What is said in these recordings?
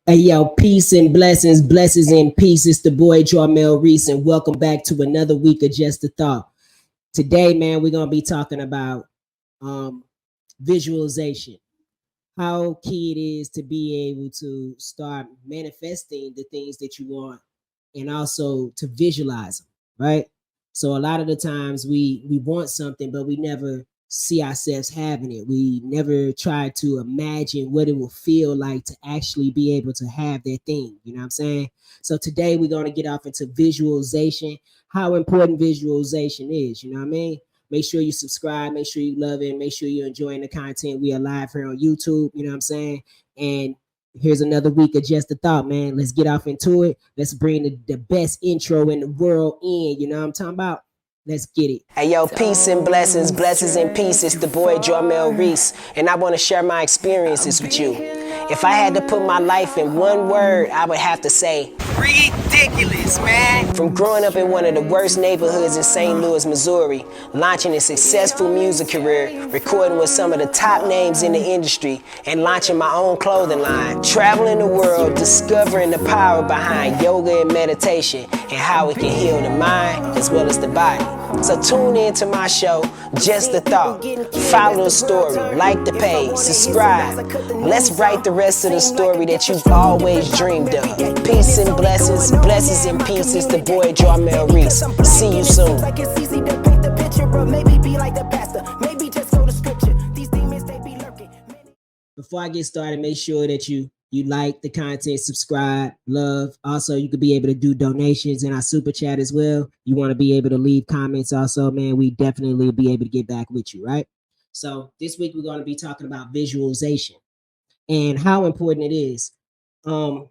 Hey yo, peace and blessings, blessings and peace. It's the boy Jarmel Reece, and welcome back to another week of Just a Thought. Today, man, we're gonna be talking about um, visualization. How key it is to be able to start manifesting the things that you want, and also to visualize them. Right. So a lot of the times we want something, but we never see ourselves having it. We never try to imagine what it will feel like to actually be able to have that thing. You know what I'm saying? So today we're going to get off into visualization, how important visualization is. You know what I mean? Make sure you subscribe, make sure you love it, make sure you're enjoying the content. We are live here on YouTube, you know what I'm saying? And here's another week of Just a Thought, man. Let's get off into it. Let's bring the best intro in the world in. You know what I'm talking about? Let's get it. Hey, yo, peace and blessings, blessings and peace. It's the boy Jarmel Reece, and I want to share my experiences with you. If I had to put my life in one word, I would have to say ridiculous, man. From growing up in one of the worst neighborhoods in St. Louis, Missouri, launching a successful music career, recording with some of the top names in the industry, and launching my own clothing line, traveling the world, discovering the power behind yoga and meditation, and how it can heal the mind as well as the body. So tune in to my show, Just a Thought. Follow the story, like the page, subscribe. Let's write the rest of the story that you've always dreamed of. Peace and blessings, blessings and peace. It's the boy Jarmel Reece. See you soon. Before I get started, make sure that you like the content, subscribe, love. Also, you could be able to do donations in our super chat as well. You want to be able to leave comments also, man. We definitely will be able to get back with you, right? So this week we're going to be talking about visualization and how important it is. I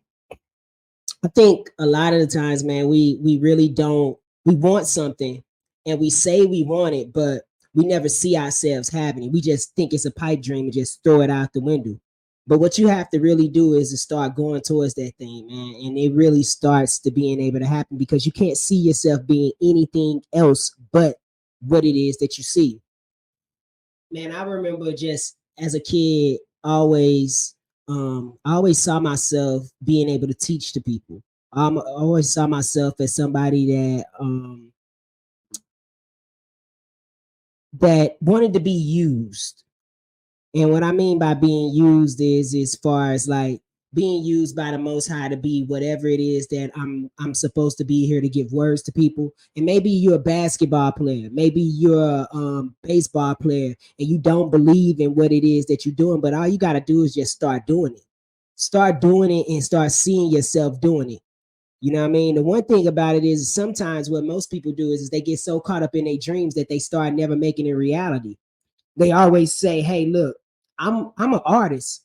think a lot of the times, man, we really don't. We want something and we say we want it, but we never see ourselves having it. We just think it's a pipe dream and just throw it out the window. But what you have to really do is to start going towards that thing, man. And it really starts to being able to happen because you can't see yourself being anything else but what it is that you see. Man, I remember just as a kid, I always saw myself being able to teach to people. I always saw myself as somebody that wanted to be used. And what I mean by being used is as far as like being used by the Most High to be whatever it is that I'm supposed to be here to give words to people. And maybe you're a basketball player, maybe you're a baseball player, and you don't believe in what it is that you're doing. But all you got to do is just start doing it. Start doing it and start seeing yourself doing it. You know what I mean? The one thing about it is sometimes what most people do is they get so caught up in their dreams that they start never making it reality. They always say, "Hey, look, I'm an artist."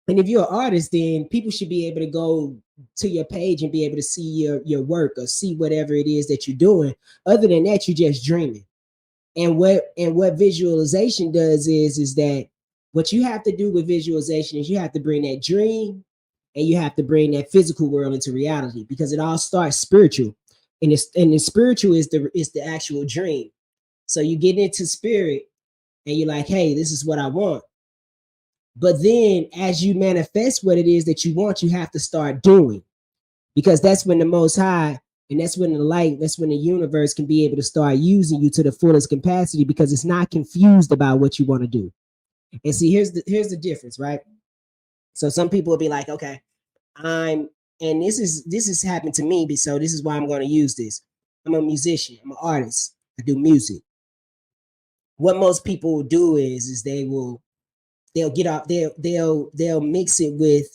And if you're an artist, then people should be able to go to your page and be able to see your work or see whatever it is that you're doing. Other than that, you're just dreaming. And what visualization does is that what you have to do with visualization is you have to bring that dream and you have to bring that physical world into reality because it all starts spiritual. And the spiritual is the actual dream. So you get into spirit and you're like, hey, this is what I want. But then as you manifest what it is that you want, you have to start doing, because that's when the Most High and that's when the light, that's when the universe can be able to start using you to the fullest capacity because it's not confused about what you want to do. And see, here's the difference, right? So some people will be like, okay, and this is happened to me, so this is why I'm going to use this. I'm a musician, I'm an artist, I do music. What most people will do is they'll get off, they'll mix it with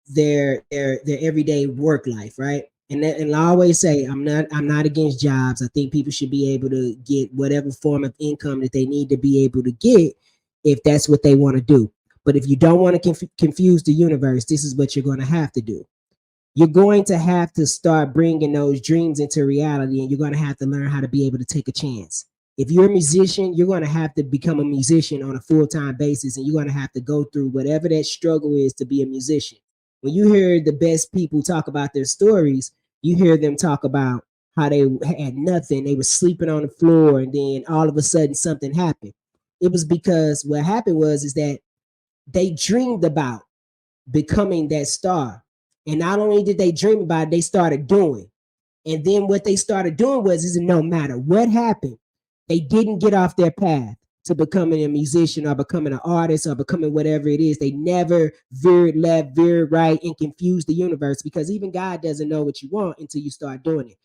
their everyday work life, right? And I always say I'm not against jobs. I think people should be able to get whatever form of income that they need to be able to get if that's what they want to do. But if you don't want to confuse the universe, this is what you're going to have to do. You're going to have to start bringing those dreams into reality, and you're going to have to learn how to be able to take a chance. If you're a musician, you're going to have to become a musician on a full-time basis, and you're going to have to go through whatever that struggle is to be a musician. When you hear the best people talk about their stories, you hear them talk about how they had nothing. They were sleeping on the floor, and then all of a sudden something happened. It was because what happened is that they dreamed about becoming that star. And not only did they dream about it, they started doing. And then what they started doing is no matter what happened, they didn't get off their path to becoming a musician or becoming an artist or becoming whatever it is. They never veered left, veered right, and confused the universe, because even God doesn't know what you want until you start doing it.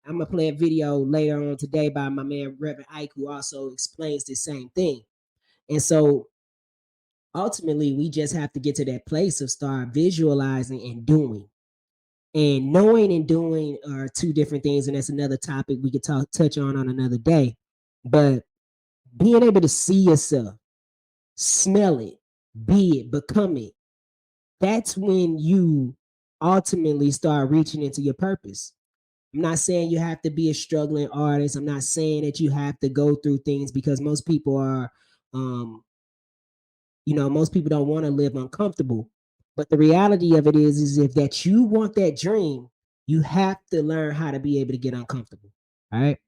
I'm gonna play a video later on today by my man Reverend Ike, who also explains the same thing. And so ultimately, we just have to get to that place of start visualizing and doing. And knowing and doing are two different things, and that's another topic we could touch on another day. But being able to see yourself, smell it, be it, become it, that's when you ultimately start reaching into your purpose. I'm not saying you have to be a struggling artist. I'm not saying that you have to go through things, because most people are, most people don't want to live uncomfortable. But the reality of it is if that you want that dream, you have to learn how to be able to get uncomfortable. All right.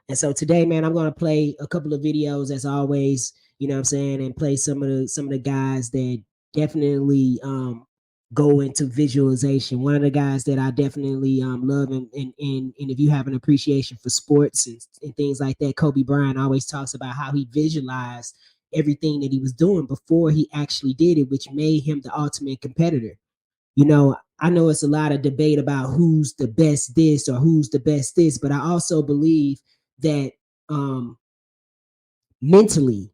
And so today, man, I'm gonna play a couple of videos as always, you know what I'm saying, and play some of the guys that definitely go into visualization. One of the guys that I definitely love, and if you have an appreciation for sports and things like that, Kobe Bryant always talks about how he visualized everything that he was doing before he actually did it, which made him the ultimate competitor. I know it's a lot of debate about who's the best this or who's the best this, but I also believe that mentally,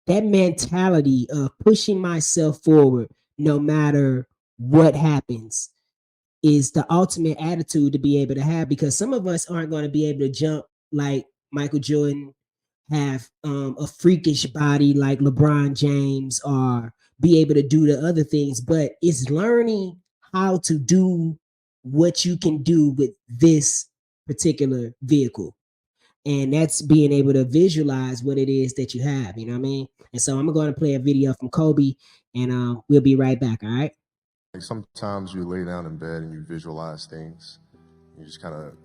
that mentality of pushing myself forward no matter what happens is the ultimate attitude to be able to have, because some of us aren't going to be able to jump like Michael Jordan, have a freakish body like LeBron James, or be able to do the other things, but it's learning how to do what you can do with this particular vehicle. And that's being able to visualize what it is that you have, you know what I mean? And so I'm going to play a video from Kobe, and we'll be right back, all right? Like sometimes you lay down in bed and you visualize things. You just kind of,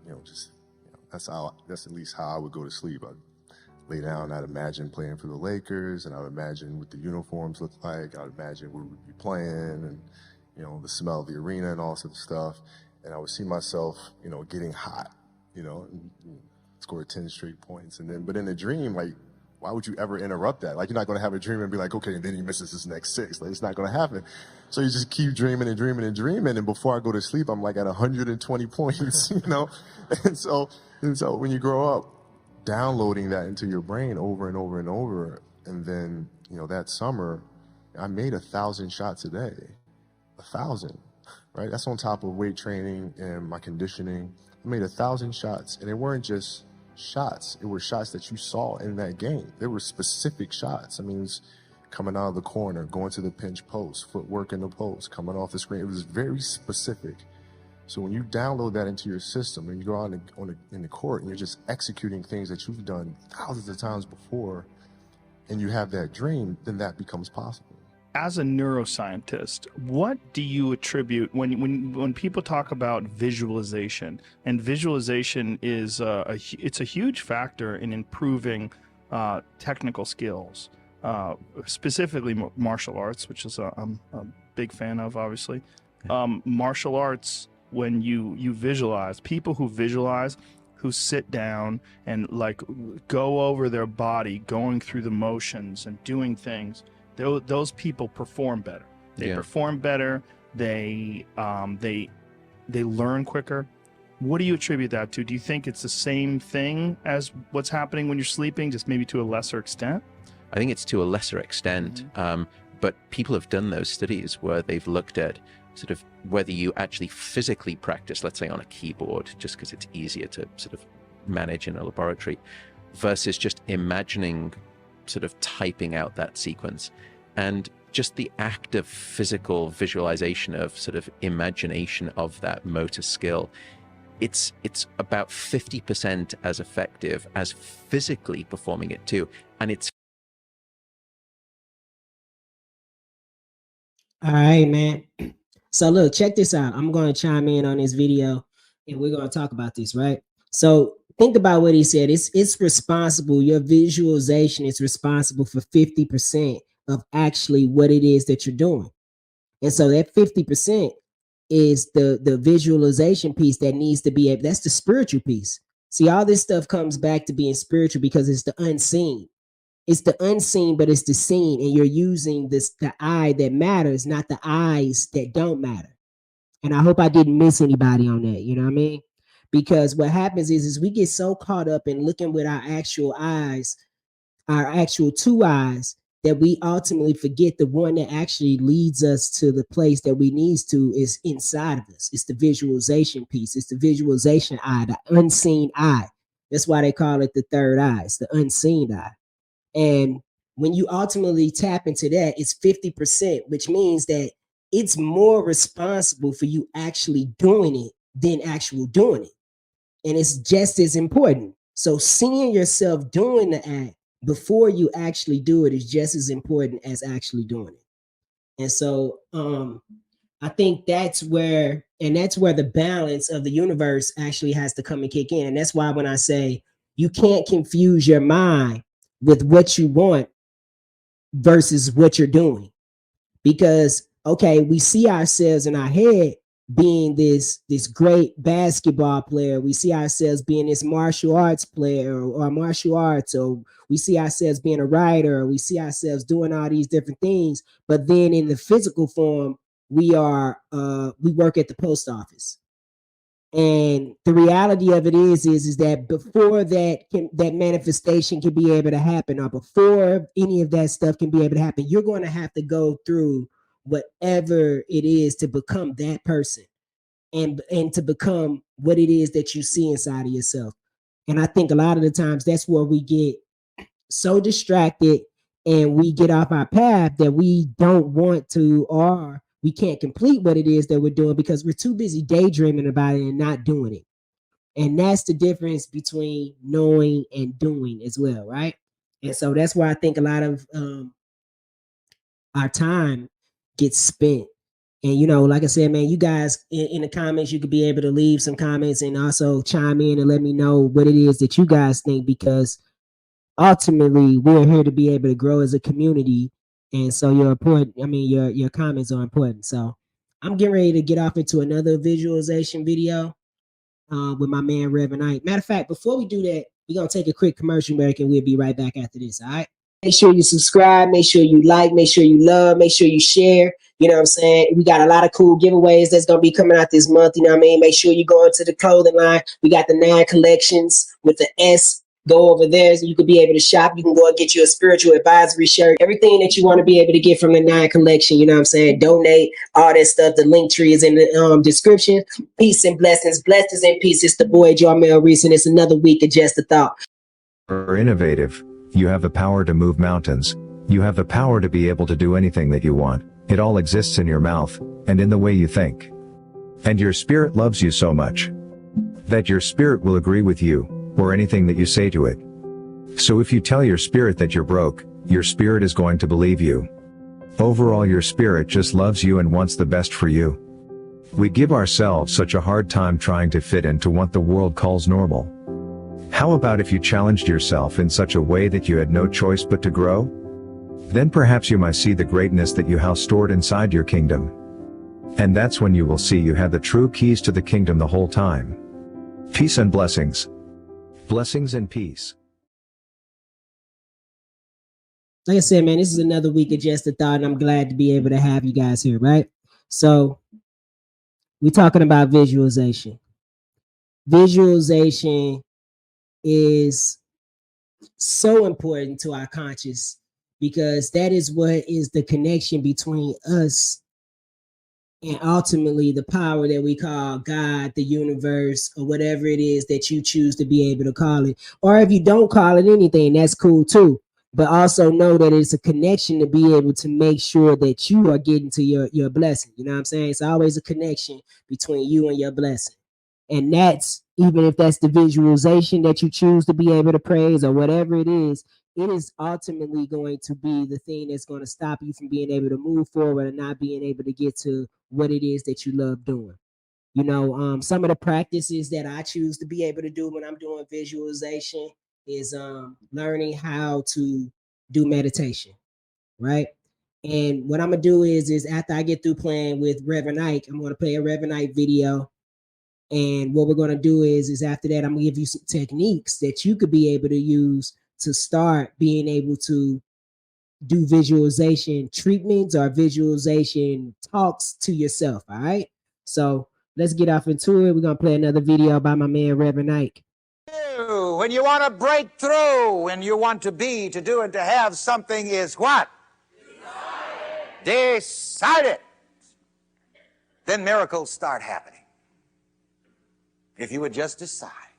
that's at least how I would go to sleep. I'd lay down, I'd imagine playing for the Lakers, and I would imagine what the uniforms look like. I'd imagine where we'd be playing, and, the smell of the arena and all sorts of stuff. And I would see myself, getting hot, and score 10 straight points. But in a dream, like, why would you ever interrupt that? Like, you're not going to have a dream and be like, okay, and then he misses his next 6. Like, it's not going to happen. So you just keep dreaming and dreaming and dreaming. And before I go to sleep, I'm like at 120 points, And so when you grow up, downloading that into your brain over and over and over. And then, that summer, I made 1,000 shots a day. 1,000, right? That's on top of weight training and my conditioning. I made 1,000 shots, and they weren't just shots. It were shots that you saw in that game. There were specific shots. I mean, it was coming out of the corner, going to the pinch post, footwork in the post, coming off the screen. It was very specific. So when you download that into your system and you go out in the court and you're just executing things that you've done thousands of times before, and you have that dream, then that becomes possible. As a neuroscientist, what do you attribute when people talk about visualization? And visualization is it's a huge factor in improving technical skills, specifically martial arts, which is I'm a big fan of, obviously. Martial arts, when you visualize, people who visualize, who sit down and like go over their body, going through the motions and doing things, those people perform better. They perform better. They learn quicker. What do you attribute that to? Do you think it's the same thing as what's happening when you're sleeping, just maybe to a lesser extent? I think it's to a lesser extent, but people have done those studies where they've looked at sort of whether you actually physically practice, let's say on a keyboard, just because it's easier to sort of manage in a laboratory, versus just imagining sort of typing out that sequence. And just the act of physical visualization, of sort of imagination of that motor skill, it's about 50% as effective as physically performing it too. And it's all right, man. So look, check this out. I'm going to chime in on this video, and we're going to talk about this, right? So think about what he said. It's responsible. Your visualization is responsible for 50% of actually what it is that you're doing. And so that 50% is the visualization piece that needs to be able, that's the spiritual piece. See, all this stuff comes back to being spiritual because it's the unseen. It's the unseen, but it's the seen, and you're using the eye that matters, not the eyes that don't matter. And I hope I didn't miss anybody on that. You know what I mean? Because what happens is we get so caught up in looking with our actual eyes, our actual two eyes, that we ultimately forget the one that actually leads us to the place that we need to is inside of us. It's the visualization piece. It's the visualization eye, the unseen eye. That's why they call it the third eye. It's the unseen eye. And when you ultimately tap into that, it's 50%, which means that it's more responsible for you actually doing it than actual doing it. And it's just as important. So seeing yourself doing the act before you actually do it is just as important as actually doing it. And so I think that's where the balance of the universe actually has to come and kick in. And that's why when I say you can't confuse your mind with what you want versus what you're doing. Because okay, we see ourselves in our head being this great basketball player. We see ourselves being this martial arts player or martial arts, or we see ourselves being a writer, or we see ourselves doing all these different things. But then in the physical form, we work at the post office. And the reality of it is that before that manifestation can be able to happen, or before any of that stuff can be able to happen, you're going to have to go through whatever it is to become that person, and to become what it is that you see inside of yourself. And I think a lot of the times that's where we get so distracted and we get off our path that we don't want to, or we can't complete what it is that we're doing because we're too busy daydreaming about it and not doing it. And that's the difference between knowing and doing as well, right? And so that's why I think a lot of our time gets spent. And like I said, man, you guys in the comments, you could be able to leave some comments and also chime in and let me know what it is that you guys think, because ultimately we're here to be able to grow as a community. And so your comments are important. So I'm getting ready to get off into another visualization video with my man Reverend Knight. Matter of fact, before we do that, we're gonna take a quick commercial break and we'll be right back after this. All right. Make sure you subscribe, make sure you like, make sure you love, make sure you share. You know what I'm saying? We got a lot of cool giveaways that's gonna be coming out this month. You know what I mean? Make sure you go into the clothing line. We got the 9 collections with the S. Go over there so you could be able to shop. You can go and get you a spiritual advisory shirt. Everything that you want to be able to get from the 9 collection. You know what I'm saying? Donate, all that stuff. The link tree is in the description. Peace and blessings. Blessings and peace. It's the boy Jarmel Reece, and it's another week of Just a Thought. Are innovative. You have the power to move mountains. You have the power to be able to do anything that you want. It all exists in your mouth, and in the way you think. And your spirit loves you so much that your spirit will agree with you, or anything that you say to it. So if you tell your spirit that you're broke, your spirit is going to believe you. Overall, your spirit just loves you and wants the best for you. We give ourselves such a hard time trying to fit into what the world calls normal. How about if you challenged yourself in such a way that you had no choice but to grow? Then perhaps you might see the greatness that you have stored inside your kingdom. And that's when you will see you had the true keys to the kingdom the whole time. Peace and blessings. Blessings and peace. Like I said, man, this is another week of Just a Thought, and I'm glad to be able to have you guys here, right? So we're talking about visualization. Visualization is so important to our conscious, because that is what is the connection between us and ultimately the power that we call God, the universe, or whatever it is that you choose to be able to call it. Or if you don't call it anything, that's cool too. But also know that it's a connection to be able to make sure that you are getting to your blessing. You know what I'm saying? It's always a connection between you and your blessing. And that's, even if that's the visualization that you choose to be able to praise or whatever it is ultimately going to be the thing that's going to stop you from being able to move forward and not being able to get to what it is that you love doing. Some of the practices that I choose to be able to do when I'm doing visualization is learning how to do meditation, right? And what I'm gonna do is after I get through playing with Reverend Ike, I'm gonna play a Reverend Ike video. And what we're gonna do is after that, I'm gonna give you some techniques that you could be able to use to start being able to do visualization treatments or visualization talks to yourself. All right. So let's get off into it. We're gonna play another video by my man Reverend Ike. When you want to break through, when you want to be, to do, and to have something is what? Decide it. Then miracles start happening. If you would just decide,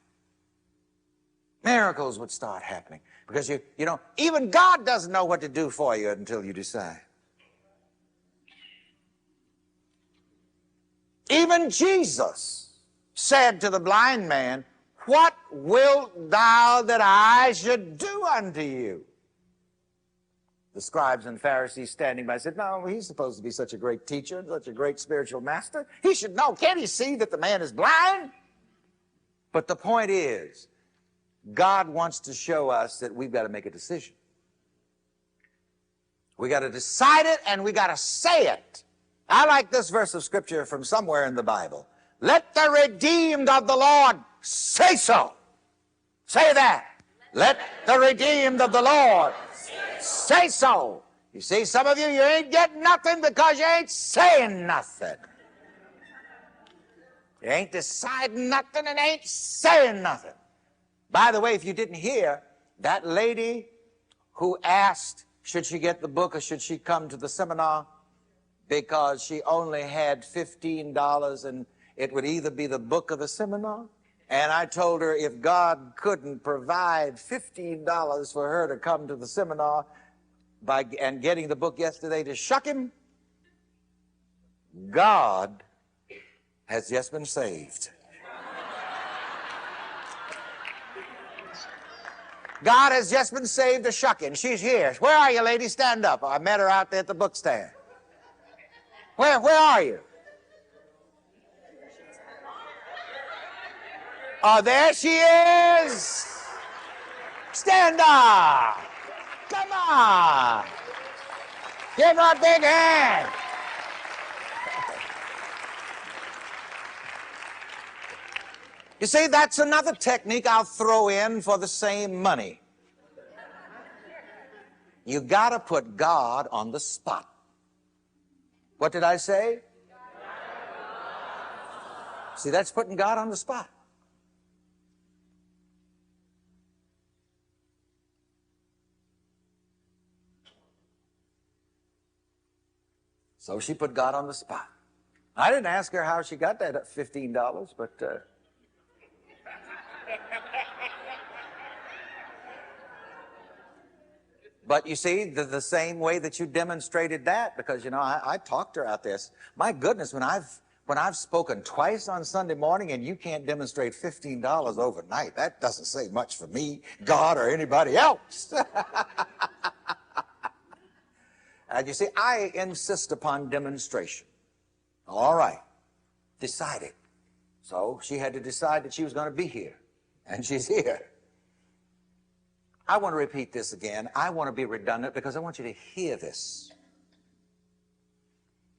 miracles would start happening. Because you know, even God doesn't know what to do for you until you decide. Even Jesus said to the blind man, "What wilt thou that I should do unto you?" The scribes and Pharisees standing by said, "No, he's supposed to be such a great teacher, such a great spiritual master. He should know. Can't he see that the man is blind?" But the point is, God wants to show us that we've got to make a decision. We got to decide it, and we got to say it. I like this verse of scripture from somewhere in the Bible. Let the redeemed of the Lord say so. Say that. Let the redeemed of the Lord say so. You see, some of you ain't getting nothing because you ain't saying nothing. You ain't deciding nothing and ain't saying nothing. By the way, if you didn't hear, that lady who asked, should she get the book or should she come to the seminar? Because she only had $15 and it would either be the book or the seminar. And I told her if God couldn't provide $15 for her to come to the seminar and getting the book yesterday to shuck him, God has just been saved. God has just been saved to shucking. She's here. Where are you, lady? Stand up. I met her out there at the book stand. Where are you? Oh, there she is. Stand up. Come on. Give her a big hand. You see, that's another technique I'll throw in for the same money. You got to put God on the spot. What did I say? See, that's putting God on the spot. So she put God on the spot. I didn't ask her how she got that $15, but... But you see, the same way that you demonstrated that, because, you know, I talked to her out there. My goodness, when I've spoken twice on Sunday morning and you can't demonstrate $15 overnight, that doesn't say much for me, God, or anybody else. And you see, I insist upon demonstration. All right, decided. So she had to decide that she was going to be here, and she's here. I want to repeat this again. I want to be redundant because I want you to hear this.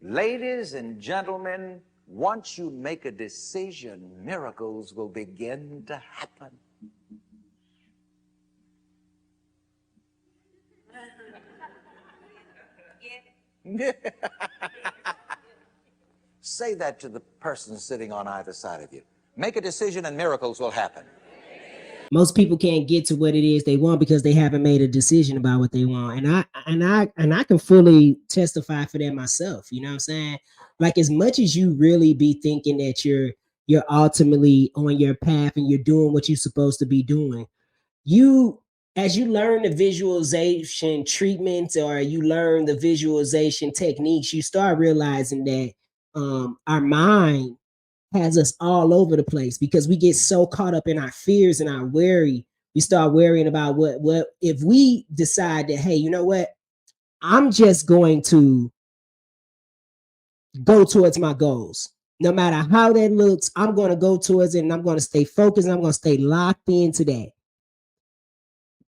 Ladies and gentlemen, once you make a decision, miracles will begin to happen. Say that to the person sitting on either side of you. Make a decision and miracles will happen. Most people can't get to what it is they want because they haven't made a decision about what they want. And I can fully testify for that myself. You know what I'm saying? Like, as much as you really be thinking that you're ultimately on your path and you're doing what you're supposed to be doing, as you learn the visualization treatments or you learn the visualization techniques, you start realizing that our mind has us all over the place because we get so caught up in our fears and our worry. We start worrying about what if we decide that, hey, you know what? I'm just going to go towards my goals. No matter how that looks, I'm going to go towards it and I'm going to stay focused and I'm going to stay locked into that.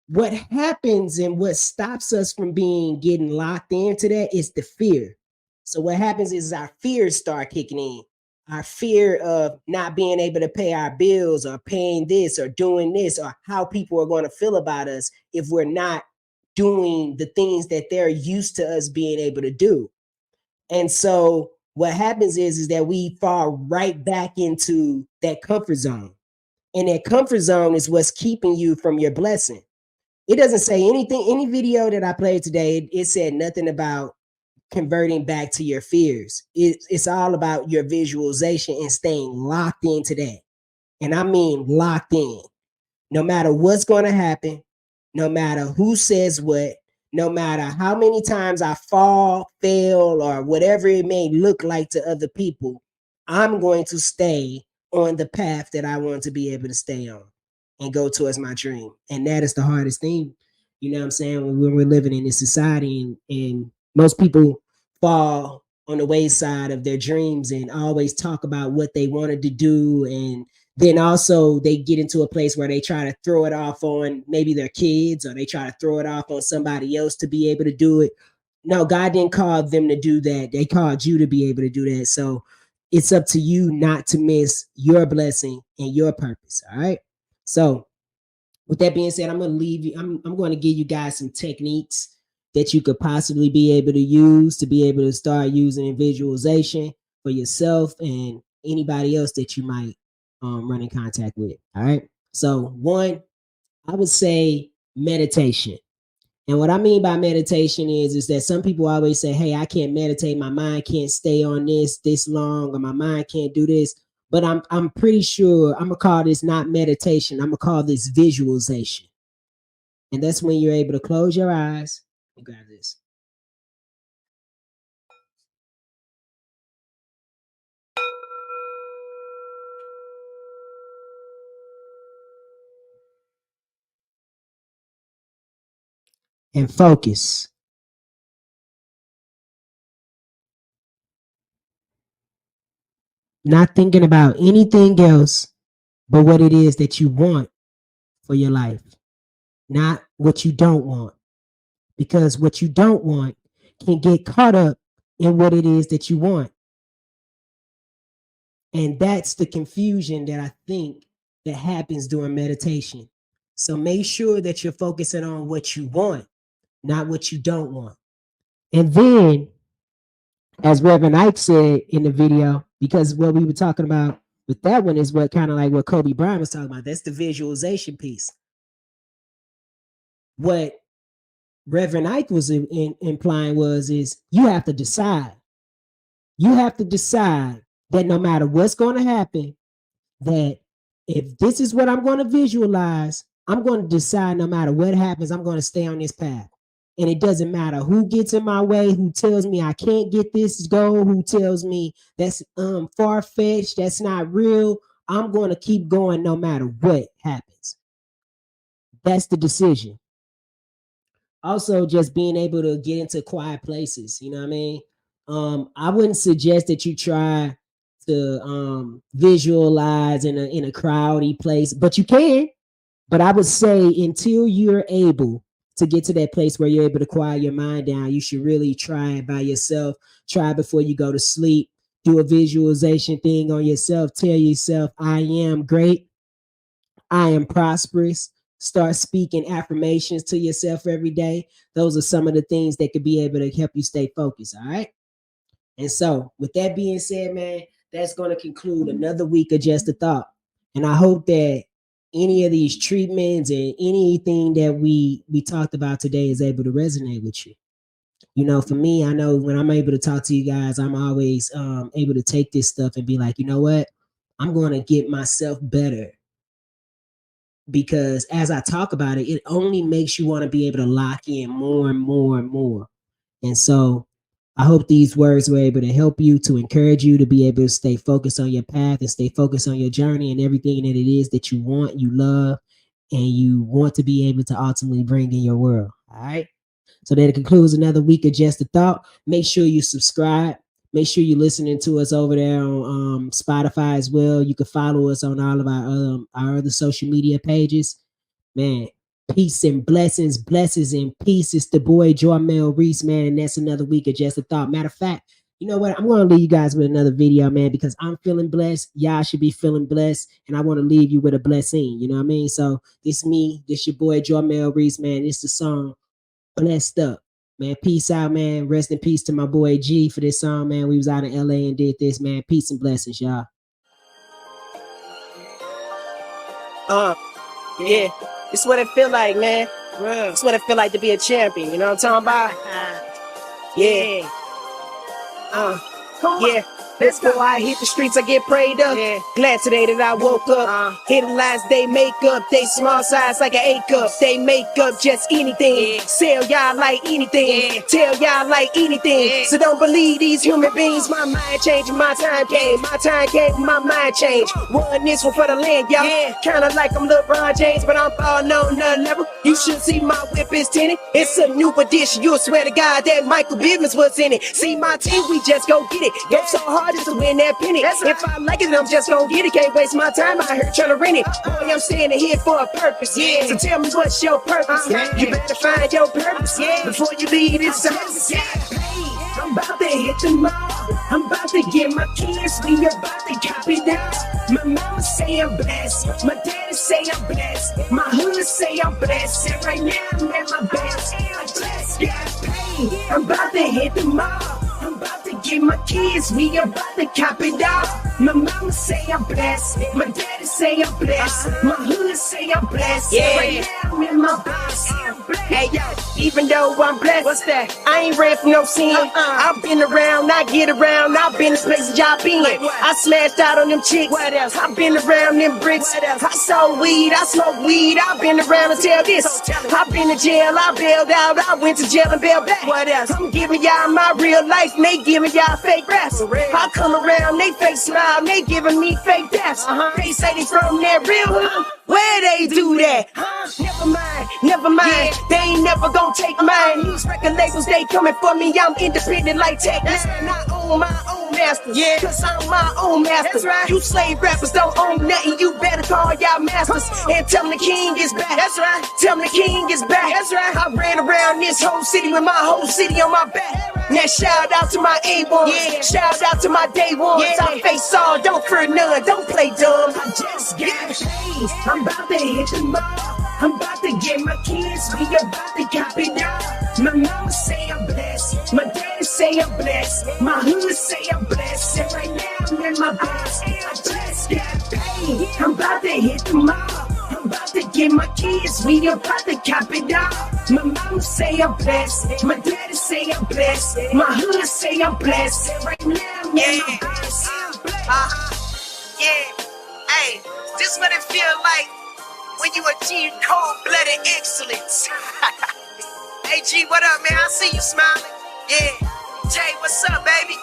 what happens and what stops us from getting locked into that is the fear. So what happens is our fears start kicking in. Our fear of not being able to pay our bills or paying this or doing this or how people are going to feel about us if we're not doing the things that they're used to us being able to do. And so what happens is that we fall right back into that comfort zone. And that comfort zone is what's keeping you from your blessing. It doesn't say anything, any video that I played today, it said nothing about converting back to your fears. It's all about your visualization and staying locked into that. And I mean locked in. No matter what's going to happen, no matter who says what, no matter how many times I fall, fail, or whatever it may look like to other people, I'm going to stay on the path that I want to be able to stay on and go towards my dream. And that is the hardest thing, you know what I'm saying, when we're living in this society and most people fall on the wayside of their dreams and always talk about what they wanted to do, and then also they get into a place where they try to throw it off on maybe their kids, or they try to throw it off on somebody else to be able to do it. No, God didn't call them to do that. They called you to be able to do that. So it's up to you not to miss your blessing and your purpose. All right. So with that being said, I'm going to leave you. I'm going to give you guys some techniques that you could possibly be able to use to be able to start using in visualization for yourself and anybody else that you might run in contact with. All right. So one, I would say meditation. And what I mean by meditation is that some people always say, hey, I can't meditate. My mind can't stay on this long, or my mind can't do this. But I'm pretty sure I'm gonna call this not meditation. I'm gonna call this visualization. And that's when you're able to close your eyes and grab this. And focus. Not thinking about anything else but what it is that you want for your life, not what you don't want. Because what you don't want can get caught up in what it is that you want. And that's the confusion that I think that happens during meditation. So make sure that you're focusing on what you want, not what you don't want. And then, as Reverend Ike said in the video, because what we were talking about with that one is what kind of like what Kobe Bryant was talking about. That's the visualization piece. What Reverend Ike was implying is you have to decide. You have to decide that no matter what's going to happen, that if this is what I'm going to visualize, I'm going to decide no matter what happens, I'm going to stay on this path. And it doesn't matter who gets in my way, who tells me I can't get this goal, who tells me that's far-fetched, that's not real. I'm going to keep going no matter what happens. That's the decision. Also, just being able to get into quiet places, you know what I mean? I wouldn't suggest that you try to visualize in a crowdy place, but you can. But I would say until you're able to get to that place where you're able to quiet your mind down, you should really try it by yourself. Try before you go to sleep. Do a visualization thing on yourself. Tell yourself, I am great. I am prosperous. Start speaking affirmations to yourself every day. Those are some of the things that could be able to help you stay focused. All right. And so, with that being said, man, that's going to conclude another week of Just a Thought. And I hope that any of these treatments and anything that we talked about today is able to resonate with you. You know, for me, I know when I'm able to talk to you guys, I'm always able to take this stuff and be like, you know what? I'm going to get myself better, because as I talk about it, it only makes you want to be able to lock in more and more and more. And so I hope these words were able to help you, to encourage you to be able to stay focused on your path and stay focused on your journey and everything that it is that you want, you love, and you want to be able to ultimately bring in your world. All right. So that concludes another week of Just a Thought. Make sure you subscribe. Make sure you're listening to us over there on Spotify as well. You can follow us on all of our other social media pages. Man, Peace and blessings, blessings and peace. It's the boy Jarmel Reece, man, and that's another week of Just a Thought. Matter of fact, you know what? I'm gonna leave you guys with another video, man, because I'm feeling blessed. Y'all should be feeling blessed, and I want to leave you with a blessing. You know what I mean? So this me, this your boy Jarmel Reece, man. It's the song "Blessed Up." Man, peace out, man. Rest in peace to my boy G for this song, man. We was out in LA and did this, man. Peace and blessings, y'all. Yeah, it's what it feel like, man. It's what it feel like to be a champion. You know what I'm talking about? Yeah. Yeah. Before I hit the streets, I get prayed up. Glad today that I woke up. Hidden lines, they make up. They small size like an A cup. They make up just anything. Sell y'all like anything. Tell y'all like anything. So don't believe these human beings. My mind changed, my time came. My time came, my mind changed. Won this one for the land, y'all. Kinda like I'm LeBron James, but I'm falling on another level. You should see my whip is tinted. It's a new edition. You'll swear to God that Michael Bivens was in it. See my team, we just go get it. Go so hard just to win that penny. If I like it, I'm just gonna get it. Can't waste my time out here trying to rent it. Boy, I'm standing here for a purpose. So tell me what's your purpose. You better find your purpose before you leave this service. I'm about to hit the mall. I'm about to get my kids. We about to copy that. My mama say I'm blessed. My daddy say I'm blessed. My hood say I'm blessed. And right now I'm at my best. I'm blessed, got paid. I'm about to hit the mall. I'm about to get my kids, we about to cop it off. My mama say I'm blessed, my daddy say I'm blessed, my hood say I'm blessed. Right now I'm in my best. Hey yo, even though I'm blessed, what's that? I ain't ran from no sin. I've been around, I get around. I've been to places y'all been. I smashed out on them chicks. What else? I've been around them bricks. I sold weed, I smoked weed. I've been around to tell this. I've been to jail, I bailed out. I went to jail and bailed back. What else? I'm giving y'all my real life. And they giving y'all fake raps. I come around, they fake smile, they giving me fake daps. They say they from that real hood. Where they do that? Never mind. They ain't never gonna take mine. These record labels, they coming for me. I'm independent like Tech Nine. I own my own master. Cause I'm my own master. That's right. You slave rappers don't own nothing. You better call y'all masters and tell them the king is back. That's right. Tell them the king is back. That's right. I ran around this whole city with my whole city on my back. Now shout out to my A1s. Shout out to my day ones. I face all, don't fear none. Don't play dumb. I just got paid. I'm about to hit the mall. I'm about to get my kids, we about to copy it. My mama say I'm blessed, my daddy say I'm blessed, my hood say I'm blessed, and right now I'm in my best. I just got paid. I'm about to hit the mall. I'm about to get my kids, we about to copy it. My mama say I'm blessed, my daddy say I'm blessed, my hood say I'm blessed, and right now I'm in my best. Hey, this what it feel like when you achieve cold-blooded excellence. Hey G, what up, man? I see you smiling. Yeah. Jay, what's up, baby?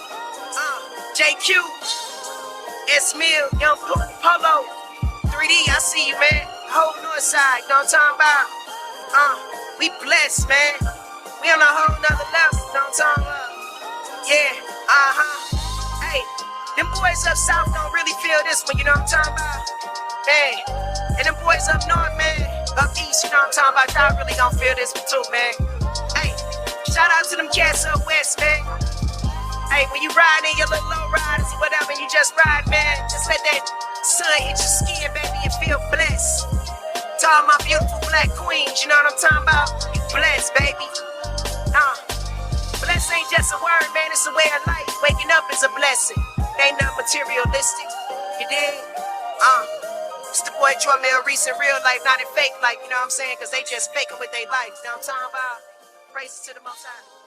JQ, S Mill, Young Polo, 3D, I see you, man. Whole north side, you know what I'm talking about? We blessed, man. We on a whole nother level, you know what I'm talking about? Yeah, Hey, them boys up south don't really feel this one, you know what I'm talking about? Hey. And them boys up north, man, up east, you know what I'm talking about, y'all really gon' feel this one too, man. Hey, shout out to them cats up west, man. Hey, when you ride in your little low riders or whatever, you just ride, man, just let that sun hit your skin, baby, and feel blessed. To all my beautiful black queens, you know what I'm talking about? You blessed, baby. Blessed ain't just a word, man, it's a way of life. Waking up is a blessing. It ain't nothing materialistic, you dig? It's the boy Jarmel Reece in real life, not in fake life, you know what I'm saying? Cause they just faking with their life, you know what I'm talking about? Praises to the Most High.